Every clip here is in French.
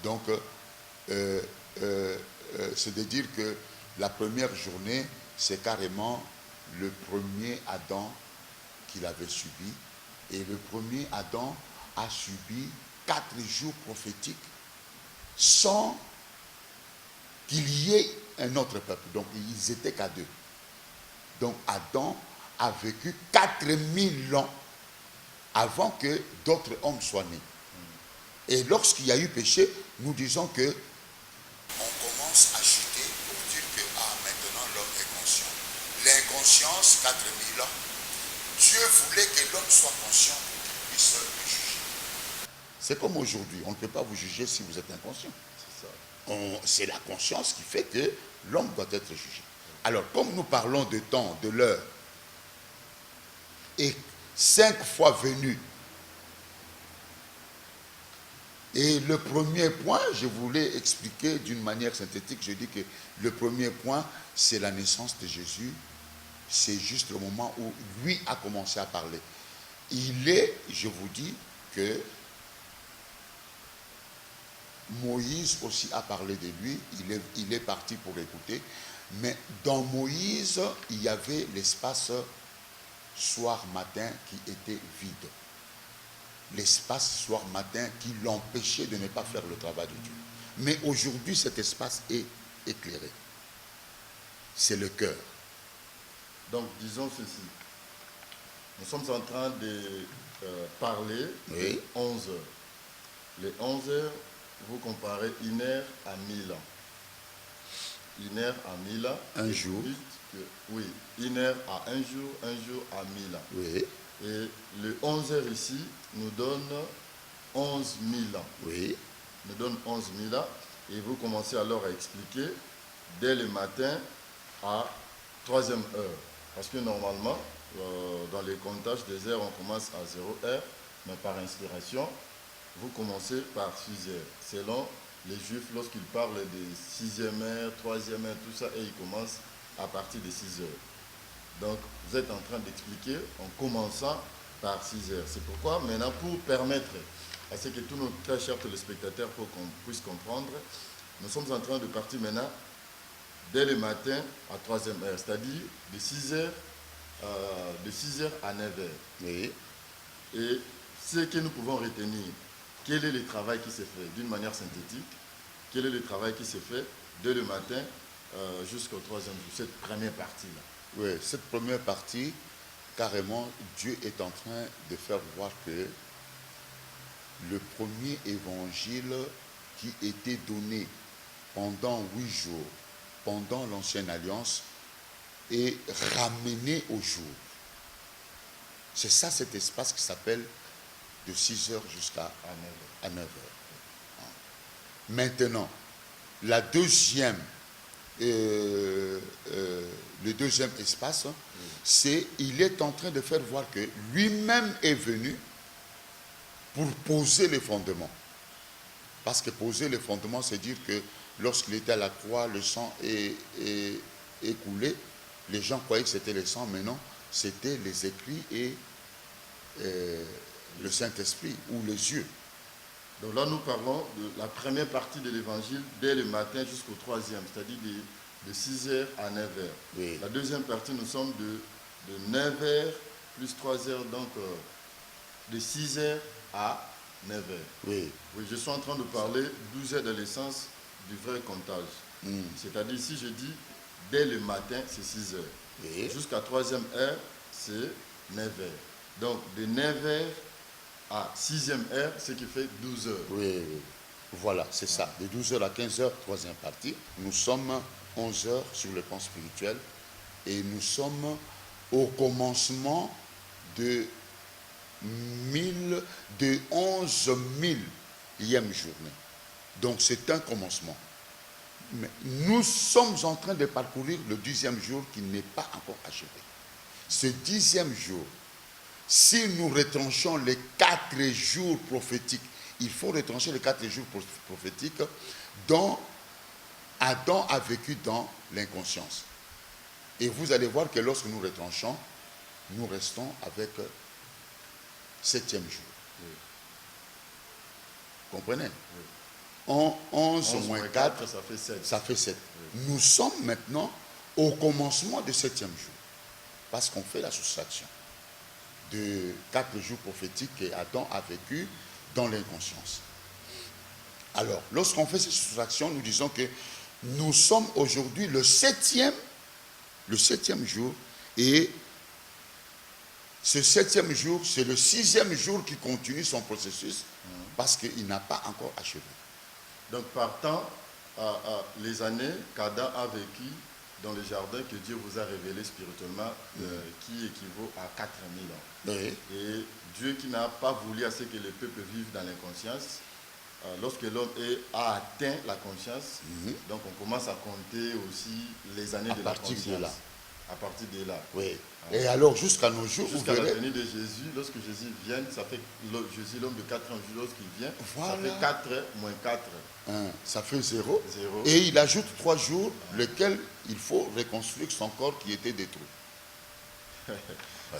Donc, c'est de dire que la première journée, c'est carrément le premier Adam qu'il avait subi. Et le premier Adam a subi 4 jours prophétiques sans qu'il y ait un autre peuple. Donc, ils étaient qu'à 2. Donc, Adam a vécu 4000 ans avant que d'autres hommes soient nés. Et lorsqu'il y a eu péché, nous disons que on commence à chuter pour dire que maintenant l'homme est conscient. L'inconscience, 4000 ans, Dieu voulait que l'homme soit conscient pour qu'il puisse le juger. C'est comme aujourd'hui, on ne peut pas vous juger si vous êtes inconscient. C'est la conscience qui fait que l'homme doit être jugé. Alors, comme nous parlons de temps, de l'heure, et 5 fois venu, et le premier point, je voulais expliquer d'une manière synthétique, je dis que le premier point, c'est la naissance de Jésus. C'est juste le moment où lui a commencé à parler. Il est, je vous dis, que Moïse aussi a parlé de lui, il est parti pour écouter, mais dans Moïse, il y avait l'espace soir-matin qui était vide. L'espace soir-matin qui l'empêchait de ne pas faire le travail de Dieu. Mais aujourd'hui, cet espace est éclairé. C'est le cœur. Donc, disons ceci. Nous sommes en train de parler de 11 heures. Les 11 heures, vous comparez 1 heure à 1000 ans. 1 heure à 1000 ans. Un jour. Oui, 1 heure à un jour à 1000 ans. Oui. Et le 11 heures ici nous donne 11 000 ans. Oui. Nous donne 11 000 ans. Et vous commencez alors à expliquer dès le matin à 3e heure. Parce que normalement, dans les comptages des heures, on commence à 0 heure, mais par inspiration, vous commencez par 6 heures. Selon les Juifs, lorsqu'ils parlent de 6e heure, 3e heure, tout ça, et ils commencent à partir de 6 heures. Donc, vous êtes en train d'expliquer en commençant par 6 heures. C'est pourquoi, maintenant, pour permettre à ce que tous nos très chers téléspectateurs, pour qu'on puisse comprendre, nous sommes en train de partir maintenant dès le matin à 3e heure, c'est-à-dire de 6 heures à 9 heures. Oui. Et ce que nous pouvons retenir, quel est le travail qui se fait d'une manière synthétique, quel est le travail qui se fait dès le matin jusqu'au 3e jour, cette première partie-là. Oui, cette première partie, carrément, Dieu est en train de faire voir que le premier évangile qui était donné pendant 8 jours, pendant l'Ancienne Alliance, est ramené au jour. C'est ça cet espace qui s'appelle de 6 heures jusqu'à 9 heures. Maintenant, le deuxième espace, c'est il est en train de faire voir que lui-même est venu pour poser les fondements. Parce que poser les fondements, c'est dire que lorsqu'il était à la croix, le sang est coulé. Les gens croyaient que c'était le sang, mais non, c'était les écrits et le Saint-Esprit ou les yeux. Donc là, nous parlons de la première partie de l'évangile dès le matin jusqu'au 3e, c'est-à-dire de 6h à 9h. Oui. La deuxième partie, nous sommes de 9h plus 3h, donc de 6h à 9h. Oui. Oui, je suis en train de parler 12 heures de l'essence du vrai comptage. C'est-à-dire, si je dis dès le matin, c'est 6h. Oui. Jusqu'à 3e heure, c'est 9h. Donc, de 9h à 6e heure, ce qui fait 12 heures. Oui, oui. Voilà, c'est ça. De 12h à 15h, troisième partie. Nous sommes 11h sur le plan spirituel et nous sommes au commencement de 11 000e journée. Donc c'est un commencement. Mais nous sommes en train de parcourir le 10e jour qui n'est pas encore achevé. Ce 10e jour, si nous retranchons les 4 jours prophétiques, il faut retrancher les 4 jours prophétiques dont Adam a vécu dans l'inconscience. Et vous allez voir que lorsque nous retranchons, nous restons avec 7e jour. Oui. Comprenez? Oui. 11 moins 4, ça fait 7. ça fait 7. Nous sommes maintenant au commencement du 7e jour. Parce qu'on fait la soustraction de 4 jours prophétiques que Adam a vécu dans l'inconscience. Alors, lorsqu'on fait cette soustraction, nous disons que nous sommes aujourd'hui le 7e jour, et ce 7e jour, c'est le 6e jour qui continue son processus parce qu'il n'a pas encore achevé. Donc, partant les années qu'Adam a vécues dans le jardin que Dieu vous a révélé spirituellement, qui équivaut à 4000 ans. Oui. Et Dieu qui n'a pas voulu à ce que le peuple vive dans l'inconscience, lorsque l'homme a atteint la conscience, donc on commence à compter aussi les années de la conscience. De là. À partir de là. Oui. Et alors jusqu'à nos jours, jusqu'à la venue de Jésus, lorsque Jésus vient, ça fait Jésus, l'homme de 4 ans, lorsqu'il vient, ça fait 4 moins 4. Ça fait 0. 0. Et il ajoute 3 jours, lesquels il faut reconstruire son corps qui était détruit.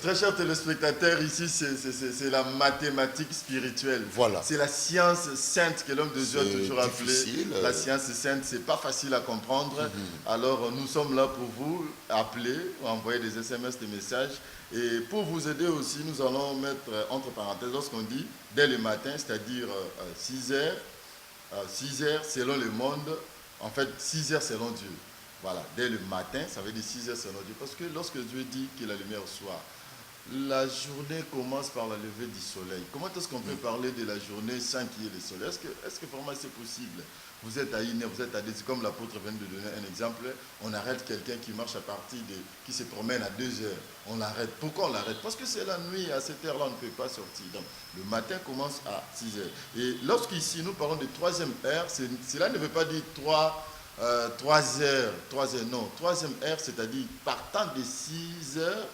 Très chers téléspectateurs, ici c'est la mathématique spirituelle. Voilà. C'est la science sainte que l'homme de Dieu a toujours appelée. La science sainte, c'est pas facile à comprendre. Alors nous sommes là pour vous appeler, envoyer des SMS, des messages. Et pour vous aider aussi, nous allons mettre entre parenthèses, lorsqu'on dit dès le matin, c'est-à-dire 6 heures, 6 heures selon le monde, en fait 6 heures selon Dieu. Voilà, dès le matin, ça veut dire 6 heures selon Dieu. Parce que lorsque Dieu dit que la lumière soit, la journée commence par la levée du soleil. Comment est-ce qu'on peut parler de la journée sans qu'il y ait le soleil? Est-ce que vraiment c'est possible? Vous êtes à 1 heure, vous êtes à 2 heures, comme l'apôtre vient de donner un exemple, on arrête quelqu'un qui marche à partir qui se promène à 2 heures. On l'arrête. Pourquoi on l'arrête? Parce que c'est la nuit, à cette heure-là, on ne peut pas sortir. Donc, le matin commence à 6 heures. Et lorsqu'ici, nous parlons de 3e heure, cela ne veut pas dire 3 heures, non. 3e heure, c'est-à-dire partant de 6 heures,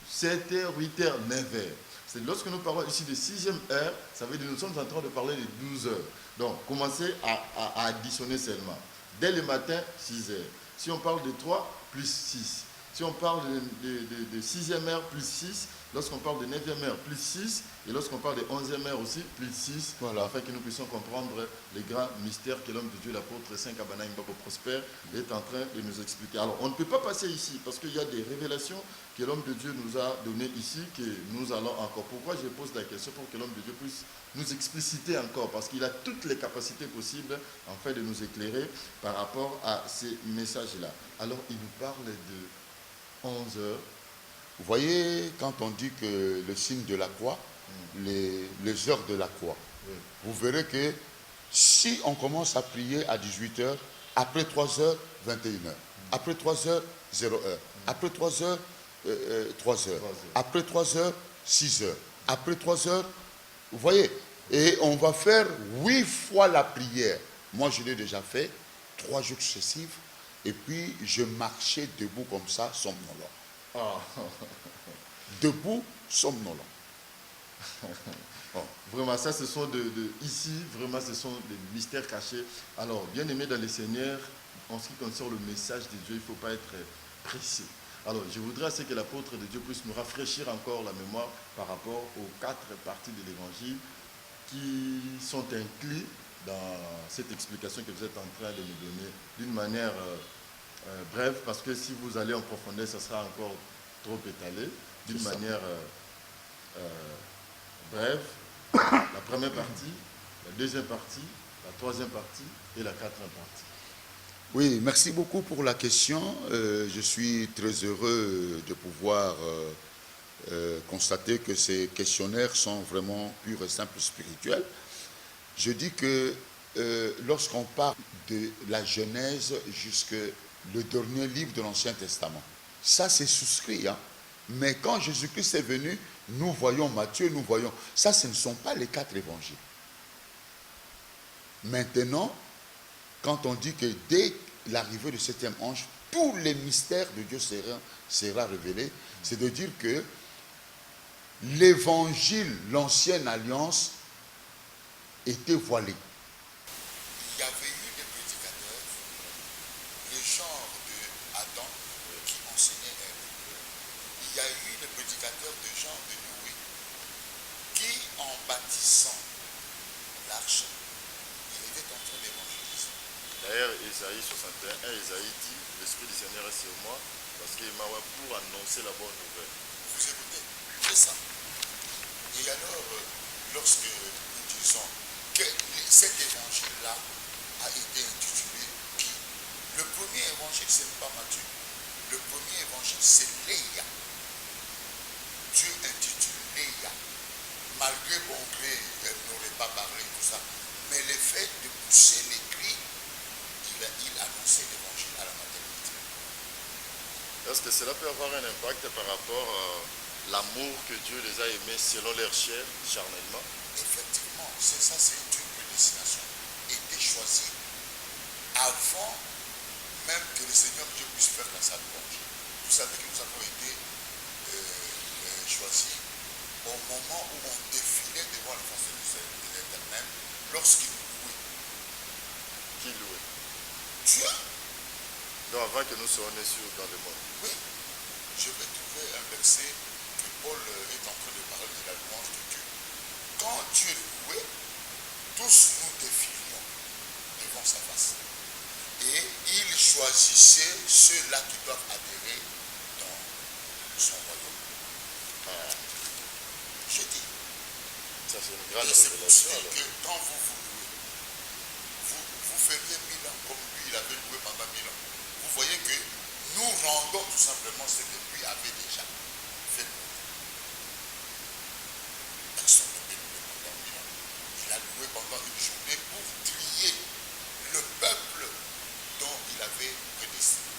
7 heures, 8 heures, 9 heures. C'est lorsque nous parlons ici de 6e heure, ça veut dire que nous sommes en train de parler de 12 heures. Donc, commencez à additionner seulement. Dès le matin, 6 heures. Si on parle de 3, plus 6. Si on parle de 6e heure, plus 6. Lorsqu'on parle de 9e heure, plus 6. Et lorsqu'on parle de 11e heure aussi, plus 6. Voilà. Afin que nous puissions comprendre les grands mystères que l'homme de Dieu, l'apôtre Saint Kabana Mbako Prosper, est en train de nous expliquer. Alors, on ne peut pas passer ici parce qu'il y a des révélations que l'homme de Dieu nous a données ici, que nous allons encore. Pourquoi je pose la question? Pour que l'homme de Dieu puisse nous expliciter encore, parce qu'il a toutes les capacités possibles afin de nous éclairer par rapport à ces messages-là. Alors, il nous parle de 11 heures. Vous voyez, quand on dit que le signe de la croix, les heures de la croix, vous verrez que si on commence à prier à 18 heures, après 3 heures, 21 heures. Après 3 heures, 0 heure. Après 3 heures, 3 heures. Après 3 heures, 6 heures. Après 3 heures, vous voyez, et on va faire 8 fois la prière. Moi, je l'ai déjà fait, 3 jours successifs, et puis je marchais debout comme ça, somnolent. Debout, somnolent. Vraiment, ça, ce sont ici, vraiment, ce sont des mystères cachés. Alors, bien aimé dans le Seigneur, en ce qui concerne le message de Dieu, il ne faut pas être pressé. Alors, je voudrais que l'apôtre de Dieu puisse nous rafraîchir encore la mémoire par rapport aux 4 parties de l'Évangile qui sont inclus dans cette explication que vous êtes en train de nous donner d'une manière brève, parce que si vous allez en profondeur, ça sera encore trop étalé, d'une manière brève. La première partie, la deuxième partie, la 3e partie et la 4e partie. Oui, merci beaucoup pour la question. Je suis très heureux de pouvoir constater que ces questionnaires sont vraiment purs et simples spirituels. Je dis que lorsqu'on parle de la Genèse jusqu'au dernier livre de l'Ancien Testament, ça c'est souscrit, hein? Mais quand Jésus-Christ est venu, nous voyons Matthieu, nous voyons... Ça, ce ne sont pas les 4 évangiles. Maintenant, quand on dit que dès l'arrivée du 7e ange, tous les mystères de Dieu sera révélé, c'est de dire que l'évangile, l'ancienne alliance, était voilé. Il y avait eu des prédicateurs, le genre de Adam qui enseignait Ève. Il y a eu des prédicateurs de genre de Noé qui, en bâtissant l'arche, il était en train de D'ailleurs, Ésaïe 61, Ésaïe dit, l'Esprit du Seigneur est sur moi, parce qu'il m'a envoyé pour annoncer la bonne nouvelle. Vous écoutez, c'est ça. Et alors, lorsque nous disons que cet évangile-là a été intitulé qui? Le premier évangile, ce n'est pas Matthieu. Le premier évangile, c'est Léa. Dieu intitule Léa. Malgré bon gré, elle n'aurait pas parlé, tout ça. Mais le fait de pousser les cris, il annonçait l'évangile à la maternité. Est-ce que cela peut avoir un impact par rapport à l'amour que Dieu les a aimés selon leur chair, charnellement? Effectivement, c'est ça, c'est une prédestination. Était choisie avant même que le Seigneur Dieu puisse faire la salle louange. Vous savez que nous avons été choisis au moment où on défilait devant la face de l'Éternel, lorsqu'il louait. Qui louait? Dieu. Donc avant que nous soyons nés dans le monde. Oui. Je vais trouver un verset que Paul est en train de parler de la louange de Dieu. Quand Dieu louait, tous nous défilions devant sa face. Et il choisissait ceux-là qui doivent adhérer dans son royaume. Je dis. Ça, c'est une grande et c'est pour révélation. dire que quand vous louez, vous feriez 1000 ans comme lui, il avait loué pendant 1000 ans. Vous voyez que nous rendons tout simplement ce que lui avait déjà fait. Personne ne peut louer pendant 1000 ans. Il a loué pendant une journée pour trier le peuple dont il avait prédestiné.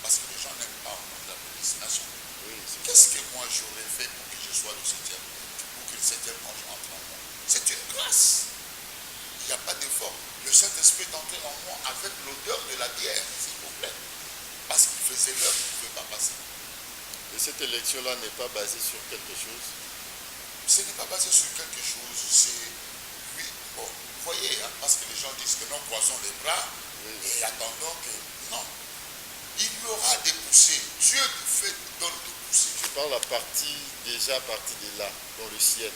Parce que les gens n'aiment pas entendre la prédestination. Oui, qu'est-ce que moi j'aurais fait pour que je sois le septième? Pour que le septième ange entre en moi? C'est une grâce. Il n'y a pas d'effort. Le Saint-Esprit est entré en moi avec l'odeur de la bière, s'il vous plaît. Parce qu'il faisait l'heure qu'il ne pouvait pas passer. Et cette élection-là n'est pas basée sur quelque chose? Ce n'est pas basé sur quelque chose, c'est lui. Bon, vous voyez, hein, parce que les gens disent que nous croisons les bras et attendons que. Non. Il y aura des poussées. Dieu nous fait donne des poussées. Je parle à partir de là, dans le ciel.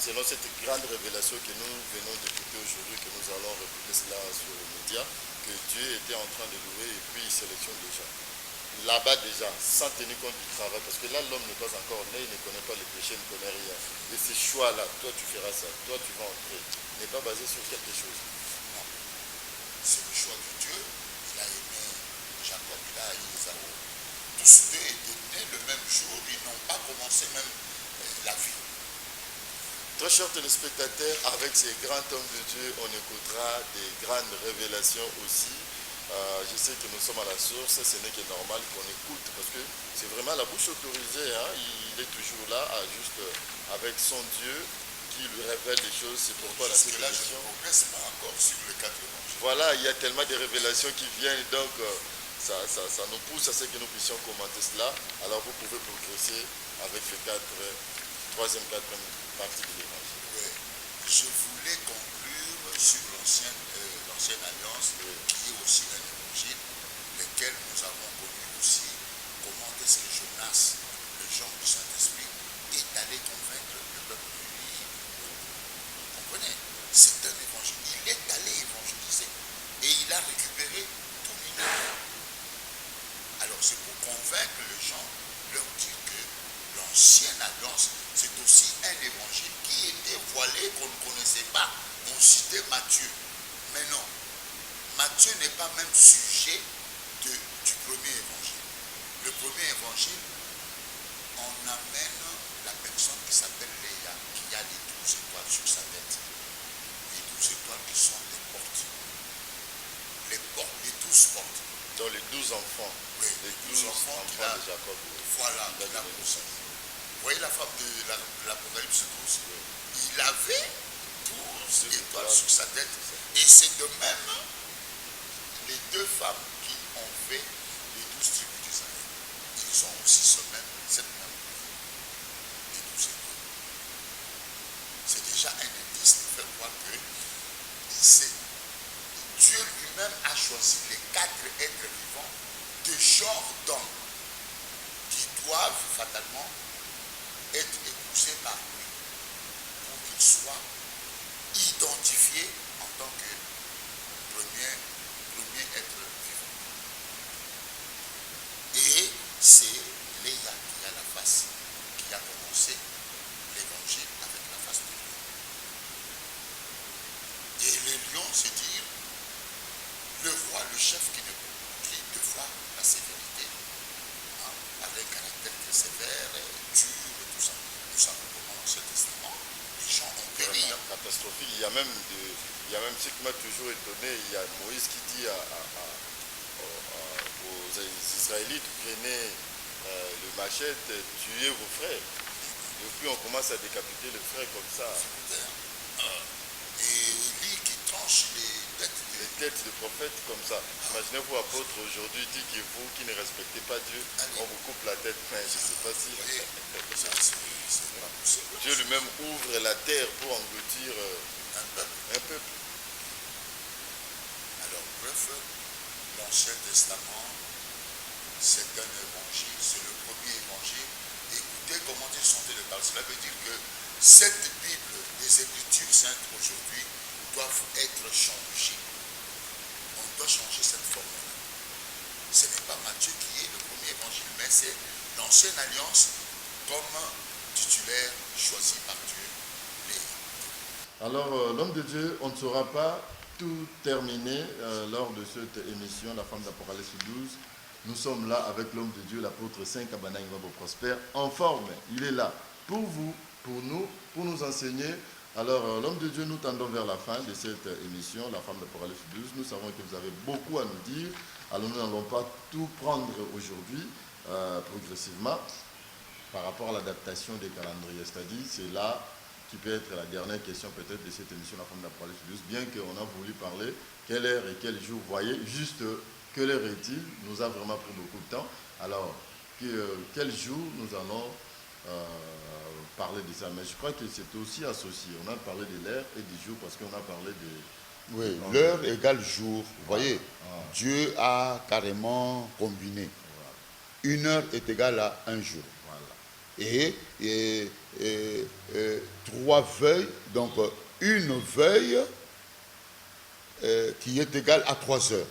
Selon cette grande révélation que nous venons d'écouter aujourd'hui, que nous allons répéter cela sur les médias, que Dieu était en train de louer et puis il sélectionne déjà. Là-bas déjà, sans tenir compte du travail, parce que là l'homme n'est pas encore né, il ne connaît pas le péché, il ne connaît rien. Et ces choix-là, toi tu feras ça, toi tu vas entrer, n'est pas basé sur quelque chose. Non. C'est le choix de Dieu. Il a aimé Jacob, il a aimé Esaü. Tous deux étaient nés le même jour, ils n'ont pas commencé même la vie. Très chers téléspectateurs, avec ces grands hommes de Dieu, on écoutera des grandes révélations aussi. Je sais que nous sommes à la source, ce n'est que normal qu'on écoute parce que c'est vraiment la bouche autorisée. Hein. Il est toujours là, juste avec son Dieu qui lui révèle des choses. C'est pourquoi la Jusque là, je émission. ne progresse pas encore sur les 4 évangiles. Voilà, il y a tellement de révélations qui viennent, donc ça nous pousse à ce que nous puissions commenter cela. Alors vous pouvez progresser avec les troisième, quatrième partie de l'évangile. Oui. Je voulais conclure sur l'ancienne alliance, qui est aussi un évangile, lequel nous avons connu aussi comment est-ce que Jonas, le genre du Saint-Esprit, est allé convaincre le peuple de l'île. Vous comprenez? C'est un évangile. Il est allé évangéliser et il a récupéré tout Ninive. Alors c'est pour convaincre les gens, leur dire que l'ancienne alliance, c'est aussi un évangile qui était voilé, qu'on ne connaissait pas. On citait Matthieu. Mais non, Matthieu n'est pas même sujet du premier évangile. Le premier évangile, on amène la personne qui s'appelle Léa, qui a les 12 étoiles sur sa tête. Les 12 étoiles qui sont les portes. Les 12 portes. Dans les 12 enfants. Oui, les 12 enfants de Jacob. Voilà, il a poussé. Vous voyez la femme de l'Apocalypse 12? Il avait 12 étoiles sur sa tête. Et c'est de même les deux femmes qui ont fait les 12 tribus d'Israël. Ils ont aussi cette même les 12 étoiles. C'est déjà un indice de faire croire que Dieu lui-même a choisi les 4 êtres vivants de genre d'hommes qui doivent fatalement être épousés par lui pour qu'ils soient identifiés en tant que premier c'est dire le roi, le chef qui devra la sévérité, hein, avec un caractère très sévère, dur et tout ça. Nous savons comment dans ce testament, les gens ont péri. Catastrophique. Il y a même ce qui m'a toujours étonné. Il y a Moïse qui dit aux Israélites, prenez le machette, tuez vos frères. Et puis on commence à décapiter le frère comme ça. Et Élie qui tranche les têtes de prophètes comme ça. Imaginez-vous, apôtre, aujourd'hui, dit que vous qui ne respectez pas Dieu, on vous coupe la tête. Mais je ne sais pas si... c'est pas possible. Dieu lui-même ouvre la terre pour engloutir un peuple. Alors, bref, l'Ancien Testament, c'est un évangile, c'est le premier évangile. Écoutez comment ils sont de parler. Cela veut dire que cette Bible des Écritures saintes aujourd'hui doivent être changées. On doit changer cette formule. Ce n'est pas Matthieu qui est le premier évangile, mais c'est l'Ancienne Alliance comme titulaire choisi par Dieu. Alors, l'homme de Dieu, on ne saura pas tout terminer lors de cette émission, la femme d'Apocalypse 12. Nous sommes là avec l'homme de Dieu, l'apôtre Saint Kabana Ngwabo Prosper, en forme. Il est là pour vous, pour nous enseigner. Alors, l'homme de Dieu, nous tendons vers la fin de cette émission, la femme d'Apocalypse 12. Nous savons que vous avez beaucoup à nous dire. Alors, nous n'allons pas tout prendre aujourd'hui, progressivement, par rapport à l'adaptation des calendriers. C'est-à-dire, c'est là qui peut être la dernière question peut-être de cette émission, la femme d'Apocalypse 12, bien qu'on a voulu parler quelle heure et quel jour. Vous voyez, juste quelle heure est-il, nous a vraiment pris beaucoup de temps. Alors, quel jour nous allons parler de ça. Mais je crois que c'est aussi associé. On a parlé de l'heure et du jour parce qu'on a parlé de... Oui, l'heure égale jour. Vous voyez, Dieu a carrément combiné. Voilà. Une heure est égale à un jour. Voilà. Et 3 veilles, donc une veille qui est égale à 3 heures.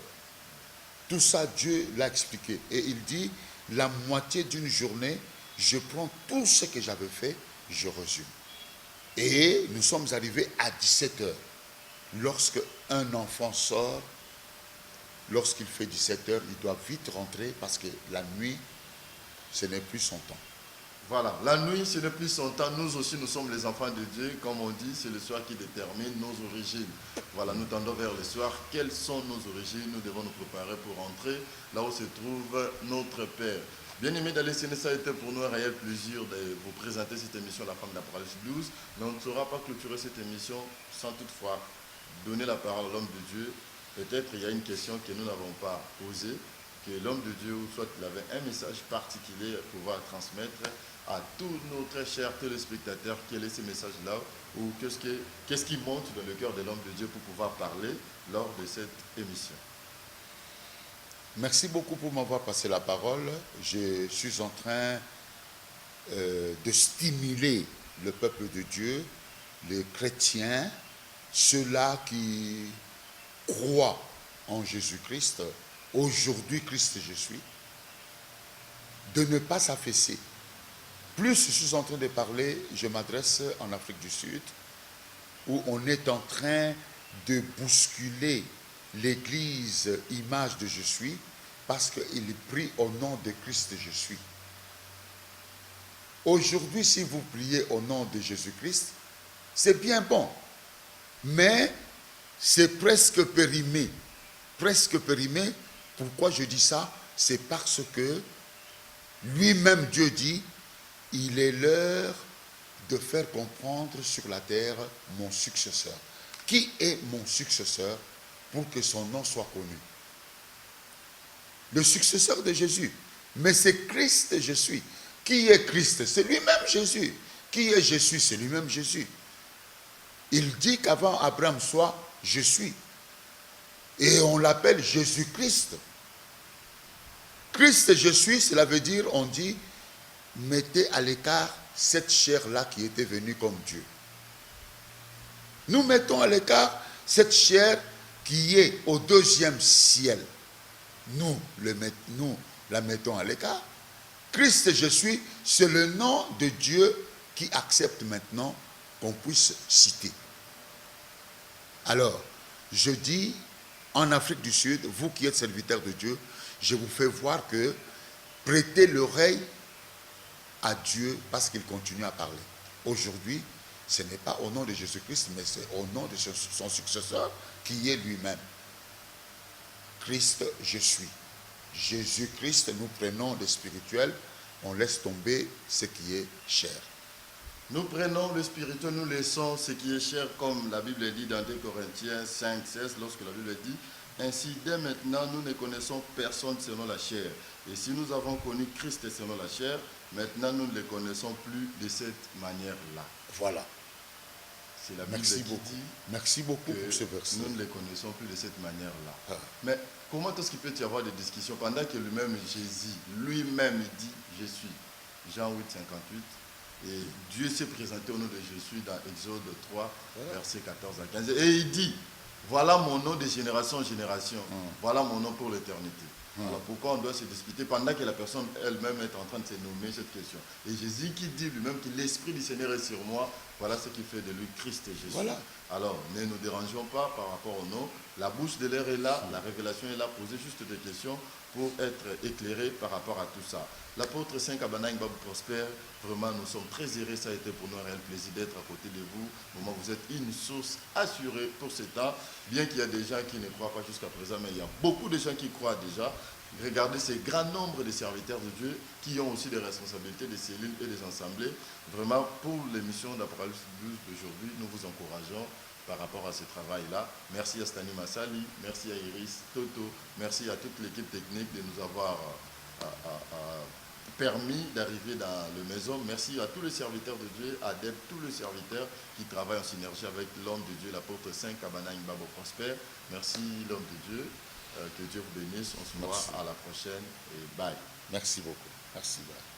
Tout ça, Dieu l'a expliqué. Et il dit, la moitié d'une journée, je prends tout ce que j'avais fait, je résume. Et nous sommes arrivés à 17 heures. Lorsque un enfant sort, lorsqu'il fait 17 heures, il doit vite rentrer parce que la nuit, ce n'est plus son temps. Voilà, la nuit, ce n'est plus son temps. Nous aussi, nous sommes les enfants de Dieu. Comme on dit, c'est le soir qui détermine nos origines. Voilà, nous tendons vers le soir. Quelles sont nos origines? Nous devons nous préparer pour rentrer là où se trouve notre Père. Bien-aimés dans les Seigneurs, ça a été pour nous un réel plaisir de vous présenter cette émission, la femme d'Apocalypse 12. Mais on ne saura pas clôturer cette émission sans toutefois donner la parole à l'homme de Dieu. Peut-être il y a une question que nous n'avons pas posée, que l'homme de Dieu, soit il avait un message particulier à pouvoir transmettre à tous nos très chers téléspectateurs. Quel est ce message-là, ou qu'est-ce qui monte dans le cœur de l'homme de Dieu pour pouvoir parler lors de cette émission? Merci beaucoup pour m'avoir passé la parole. Je suis en train de stimuler le peuple de Dieu, les chrétiens, ceux-là qui croient en Jésus-Christ, aujourd'hui Christ je suis, de ne pas s'affaisser. Plus je suis en train de parler, je m'adresse en Afrique du Sud, où on est en train de bousculer l'église image de je suis, parce qu'il prie au nom de Christ je suis. Aujourd'hui, si vous priez au nom de Jésus-Christ, c'est bien bon, mais c'est presque périmé. Presque périmé. Pourquoi je dis ça? C'est parce que lui-même Dieu dit, il est l'heure de faire comprendre sur la terre mon successeur. Qui est mon successeur pour que son nom soit connu? Le successeur de Jésus. Mais c'est Christ je suis. Qui est Christ? C'est lui-même Jésus. Qui est Jésus? C'est lui-même Jésus. Il dit qu'avant Abraham soit, je suis. Et on l'appelle Jésus-Christ. Christ je suis, cela veut dire, on dit, mettez à l'écart cette chair-là qui était venue comme Dieu. Nous mettons à l'écart cette chair qui est au 2e ciel. Nous la mettons à l'écart. Christ je suis, c'est le nom de Dieu qui accepte maintenant qu'on puisse citer. Alors, Je dis, en Afrique du Sud, vous qui êtes serviteurs de Dieu, je vous fais voir que prêtez l'oreille à Dieu parce qu'il continue à parler. Aujourd'hui, ce n'est pas au nom de Jésus-Christ, mais c'est au nom de son successeur qui est lui-même. Christ, je suis. Jésus-Christ, nous prenons le spirituel, on laisse tomber ce qui est cher. Nous prenons le spirituel, nous laissons ce qui est cher, comme la Bible dit dans 2 Corinthiens 5, 16, lorsque la Bible dit « Ainsi, dès maintenant, nous ne connaissons personne selon la chair. Et si nous avons connu Christ selon la chair, maintenant, nous ne le connaissons plus de cette manière-là. » Voilà. C'est la Bible qui dit Merci beaucoup pour ce verset. Nous ne les connaissons plus de cette manière-là. Ah. Mais comment est-ce qu'il peut y avoir des discussions pendant que lui-même, Jésus, lui-même, il dit « Je suis ». Jean 8, 58. Et Dieu s'est présenté au nom de Jésus dans Exode 3, versets 14 à 15. Et il dit, voilà mon nom de génération en génération. Voilà mon nom pour l'éternité. Alors pourquoi on doit se disputer pendant que la personne elle-même est en train de se nommer cette question. Et Jésus qui dit lui-même que l'Esprit du Seigneur est sur moi, voilà ce qui fait de lui Christ et Jésus. Voilà. Alors ne nous dérangeons pas par rapport au nom. La bouche de l'air est là, la révélation est là, posez juste des questions pour être éclairé par rapport à tout ça. L'apôtre Saint Kabanaïng Babou Prosper, vraiment nous sommes très heureux, ça a été pour nous un réel plaisir d'être à côté de vous. Vraiment, vous êtes une source assurée pour ce temps, bien qu'il y a des gens qui ne croient pas jusqu'à présent, mais il y a beaucoup de gens qui croient déjà. Regardez ce grand nombre de serviteurs de Dieu qui ont aussi des responsabilités des cellules et des assemblées. Vraiment, pour l'émission d'Apocalypse 12 d'aujourd'hui, nous vous encourageons par rapport à ce travail-là. Merci à Stani Massali, merci à Iris, Toto, merci à toute l'équipe technique de nous avoir permis d'arriver dans le maison. Merci à tous les serviteurs de Dieu, à tous les serviteurs qui travaillent en synergie avec l'homme de Dieu, l'apôtre Saint Kabanaïng Babou Prosper. Merci l'homme de Dieu. Que Dieu vous bénisse. On se voit à la prochaine et bye. Merci beaucoup. Merci. Bye.